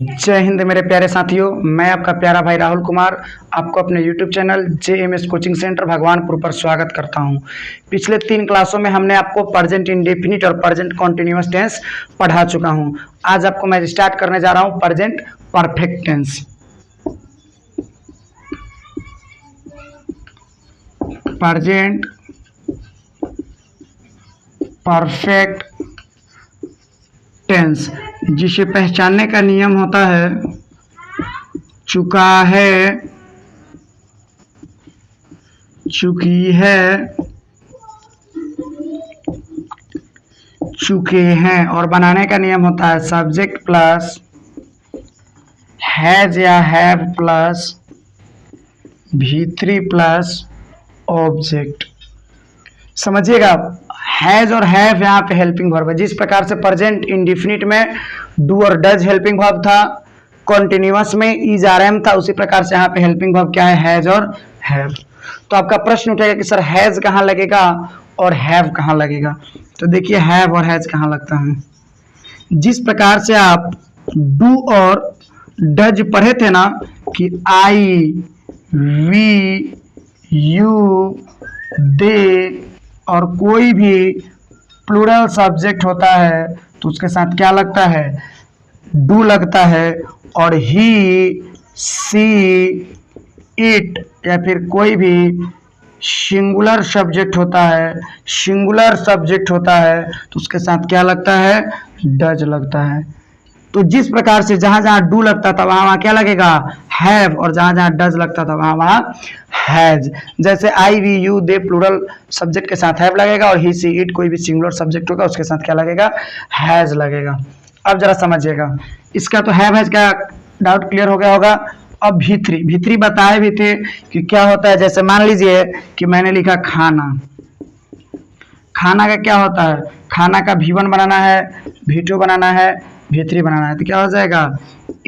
जय हिंद मेरे प्यारे साथियों। मैं आपका प्यारा भाई राहुल कुमार आपको अपने YouTube channel JMS coaching centre Bhagwanpur पर स्वागत करता हूं। पिछले 3 क्लासों में हमने आपको प्रेजेंट इंडेफिनिट और प्रेजेंट कॉन्टिन्यूअस टेंस पढ़ा चुका हूं। आज आपको मैं स्टार्ट करने जा रहा हूं present perfect tense. Present perfect tense, जिसे पहचानने का नियम होता है चुका है, चुकी है, चुके हैं, और बनाने का नियम होता है सब्जेक्ट प्लस हैज या have plus V3 plus object. समझिएगा, हैज और हैव यहाँ पे हेल्पिंग वर्ब है। जिस प्रकार से प्रेजेंट इंडेफिनिट में डू और डज हेल्पिंग वर्ब था, कॉन्टिन्यूअस में इज आर एम था, उसी प्रकार से यहाँ पे हेल्पिंग वर्ब क्या है, हैज और हैव। तो आपका प्रश्न उठेगा कि सर हैज कहाँ लगेगा और हैव कहाँ लगेगा। तो देखिए हैव और हैज कहाँ लगता है। जिस प्रकार से आप डू और डज पढ़े थे ना कि आई, वी, यू, दे, और कोई भी प्लूरल सब्जेक्ट होता है तो उसके साथ क्या लगता है, डू लगता है। और ही, सी, इट, या फिर कोई भी सिंगुलर सब्जेक्ट होता है, सिंगुलर सब्जेक्ट होता है तो उसके साथ क्या लगता है, डज लगता है। तो जिस प्रकार से जहां जहां डू लगता था वहां वहां क्या लगेगा, हैव, और जहां जहां डज लगता था वहां वहां हैज। जैसे I, we, you, they plural subject के साथ हैव लगेगा, और ही, सी, इट कोई भी सिंगुलर सब्जेक्ट होगा उसके साथ क्या लगेगा, हैज लगेगा। अब जरा समझिएगा, इसका तो हैव हैज का डाउट क्लियर हो गया होगा। अब V3 बताए भी थे कि क्या होता है। जैसे मान लीजिए कि मैंने लिखा खाना, खाना का क्या होता है, खाना का V1 बनाना है, V2 बनाना है, V3 बनाना है, तो क्या हो जाएगा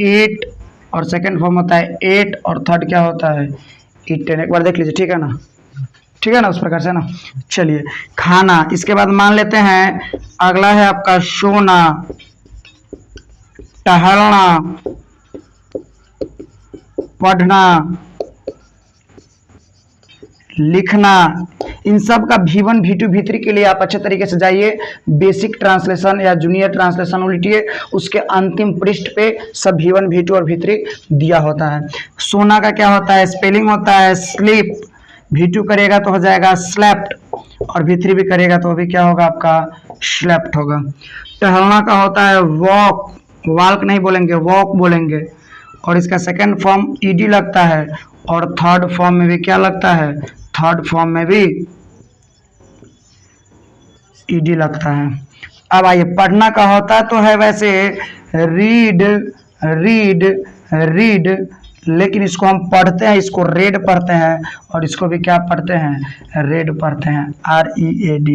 8, और सेकंड फॉर्म होता है 8, और थर्ड क्या होता है 10। एक बार देख लीजिए, ठीक है ना, ठीक है ना, उस प्रकार से ना। चलिए खाना, इसके बाद मान लेते हैं अगला है आपका सोना, टहलना, पढ़ना, लिखना। इन सब का V1, V2, V3 के लिए आप अच्छे तरीके से जाइए, बेसिक ट्रांसलेशन या जूनियर ट्रांसलेशन उल्टिए, उसके अंतिम पृष्ठ पे सब V1, V2 और V3 दिया होता है। सोना का क्या होता है, स्पेलिंग होता है स्लीप, V2 करेगा तो हो जाएगा स्लेप्ट, और V3 भी करेगा तो भी क्या होगा आपका स्लेप्ट होगा। टहलना का होता है वॉक, वॉक नहीं बोलेंगे, वॉक बोलेंगे, और इसका सेकंड फॉर्म ईडी लगता है, और थर्ड फॉर्म में भी क्या लगता है, थर्ड फॉर्म में भी ईडी लगता है। अब आइए पढ़ना का होता तो है वैसे रीड, रीड, रीड, लेकिन इसको हम पढ़ते हैं, इसको रेड पढ़ते हैं, और इसको भी क्या पढ़ते हैं, रेड पढ़ते हैं, READ,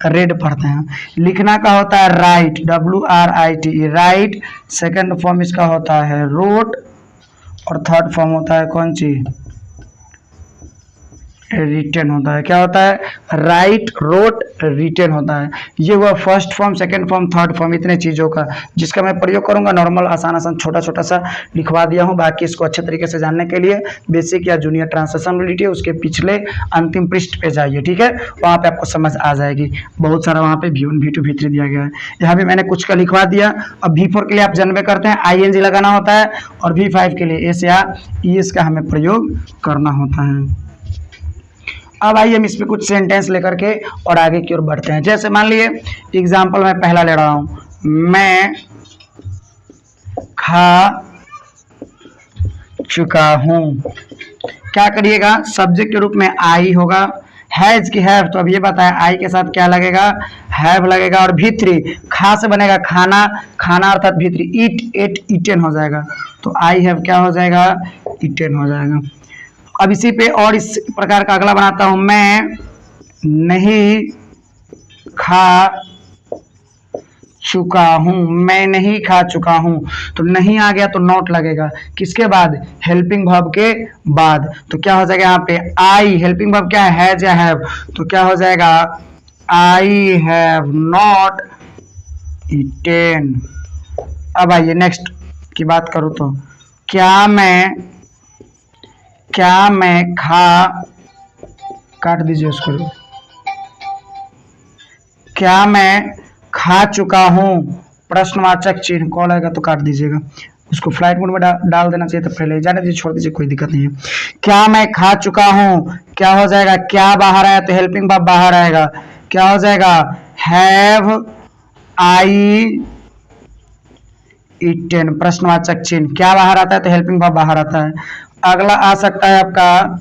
रेड पढ़ते हैं। लिखना का होता है right, WRITE, right, second form इसका होता है रोट, और थर्ड फॉर्म होता है कौन सी, रिटेन होता है। क्या होता है, राइट, रोट, रिटेन होता है। ये हुआ first form, second form, third form, इतने चीज़ों का जिसका मैं प्रयोग करूंगा। नॉर्मल आसान आसान छोटा छोटा सा लिखवा दिया हूं। बाकी इसको अच्छे तरीके से जानने के लिए बेसिक या जूनियर ट्रांसलेशन उसके पिछले अंतिम पृष्ठ पे जाइए, ठीक है, वहाँ पे आपको समझ आ जाएगी। बहुत सारा वहाँ पे V1, V2, V3 दिया गया है। यहाँ भी मैंने कुछ का लिखवा दिया। अब V4 के लिए आप जानवे करते हैं ING लगाना होता है, और V5 के लिए एस या ES का हमें प्रयोग करना होता है। अब आइए हम इसमें कुछ सेंटेंस लेकर के और आगे की ओर बढ़ते हैं। जैसे मान लिए एग्जाम्पल मैं पहला ले रहा हूं, मैं खा चुका हूं। क्या करिएगा, सब्जेक्ट के रूप में आई होगा, हैज की हैव, तो अब ये बताया आई के साथ क्या लगेगा, हैव लगेगा, और V3 खा से बनेगा खाना, खाना अर्थात V3 ईट, एट, ईटेन हो जाएगा, तो आई हैव क्या हो जाएगा, ईटेन हो जाएगा। अब इसी पे और इस प्रकार का अगला बनाता हूं, मैं नहीं खा चुका हूं, मैं नहीं खा चुका हूं, तो नहीं आ गया तो नॉट लगेगा, किसके बाद, हेल्पिंग वर्ब के बाद। तो क्या हो जाएगा यहाँ पे आई, हेल्पिंग वर्ब क्या है, हैज या हैव, तो क्या हो जाएगा आई हैव नॉट ईटेन। अब आइए नेक्स्ट की बात करूँ तो क्या मैं काट दीजिए उसको। क्या मैं खा चुका हूँ, प्रश्नवाचक चिन्ह, कॉल आएगा तो काट दीजिएगा। उसको फ्लाइट मोड में डाल देना चाहिए था पहले, जाने दीजिए, छोड़ दीजिए, कोई दिक्कत नहीं है। क्या मैं खा चुका हूँ, क्या हो जाएगा, क्या बाहर आया तो हेल्पिंग वर्ब बाहर आएगा, क्या हो जाएगा, हैव आई ईटेन, प्रश्नवाचक चिन्ह, क्या बाहर आता है तो हेल्पिंग वर्ब बाहर आता है। अगला आ सकता है आपका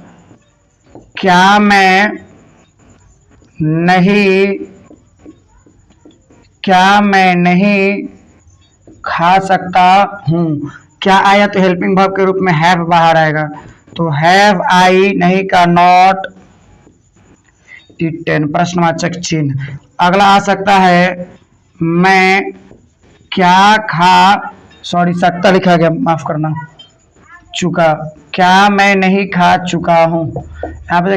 क्या मैं नहीं खा सकता हूँ, क्या आया तो हेल्पिंग वर्ब के रूप में हैव बाहर आएगा, तो हैव आई नहीं का नॉट ईटेन, प्रश्नवाचक चिन्ह। अगला आ सकता है मैं सकता लिखा गया, माफ करना, चुका, क्या मैं नहीं खा चुका हूँ, यहाँ पे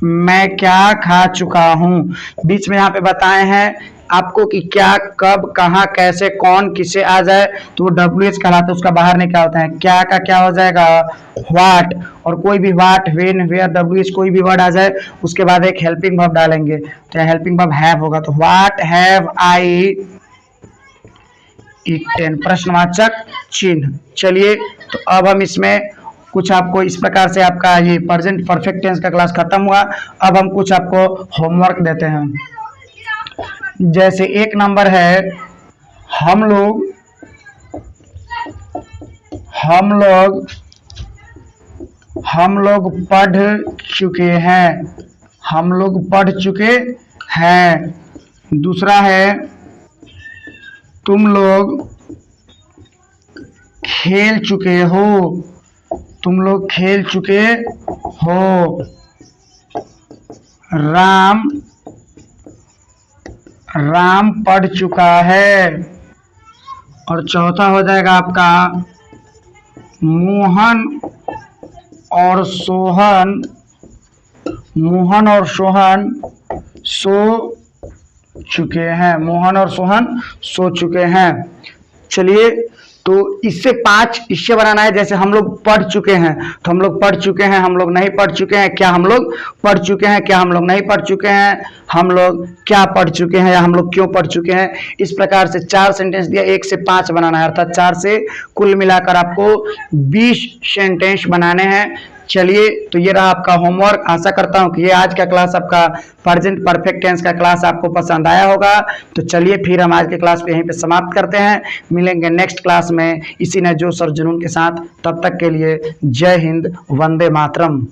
मैं क्या खा चुका हूँ। बीच में यहाँ पे बताए हैं आपको कि क्या, कब, कहाँ, कैसे, कौन, किसे आ जाए तो वो WH कहलाता है, उसका बाहर निकालते हैं। क्या का क्या हो जाएगा, व्हाट, और कोई भी व्हाट, व्हेन, वेयर, WH कोई भी वर्ड आ जाए उसके बाद एक हेल्पिंग वर्ब डालेंगे, तो हेल्पिंग वर्ब हैव होगा, तो व्हाट हैव आई ईटेन, प्रश्नवाचक चिन्ह। चलिए, तो अब हम इसमें कुछ आपको इस प्रकार से, आपका ये प्रेजेंट परफेक्ट टेंस का क्लास खत्म हुआ। अब हम कुछ आपको होमवर्क देते हैं। जैसे एक नंबर है, हम लोग पढ़ चुके हैं, दूसरा है तुम लोग खेल चुके हो, राम पढ़ चुका है, और चौथा हो जाएगा आपका मोहन और सोहन सो चुके हैं। चलिए, तो इससे 5 इससे बनाना है। जैसे हम लोग पढ़ चुके हैं, तो हम लोग पढ़ चुके हैं, हम लोग नहीं पढ़ चुके हैं, क्या हम लोग पढ़ चुके हैं, क्या हम लोग नहीं पढ़ चुके हैं, हम लोग क्या पढ़ चुके हैं, या हम लोग क्यों पढ़ चुके हैं। इस प्रकार से 4 सेंटेंस दिया, 1 से 5 बनाना है, अर्थात 4 से कुल मिलाकर आपको 20 सेंटेंस बनाने हैं। चलिए, तो ये रहा आपका होमवर्क। आशा करता हूँ कि ये आज का क्लास, आपका प्रेजेंट परफेक्ट टेंस का क्लास आपको पसंद आया होगा। तो चलिए, फिर हम आज के क्लास पे यहीं पे समाप्त करते हैं। मिलेंगे नेक्स्ट क्लास में इसी नए जोश और जुनून के साथ। तब तक के लिए जय हिंद, वंदे मातरम।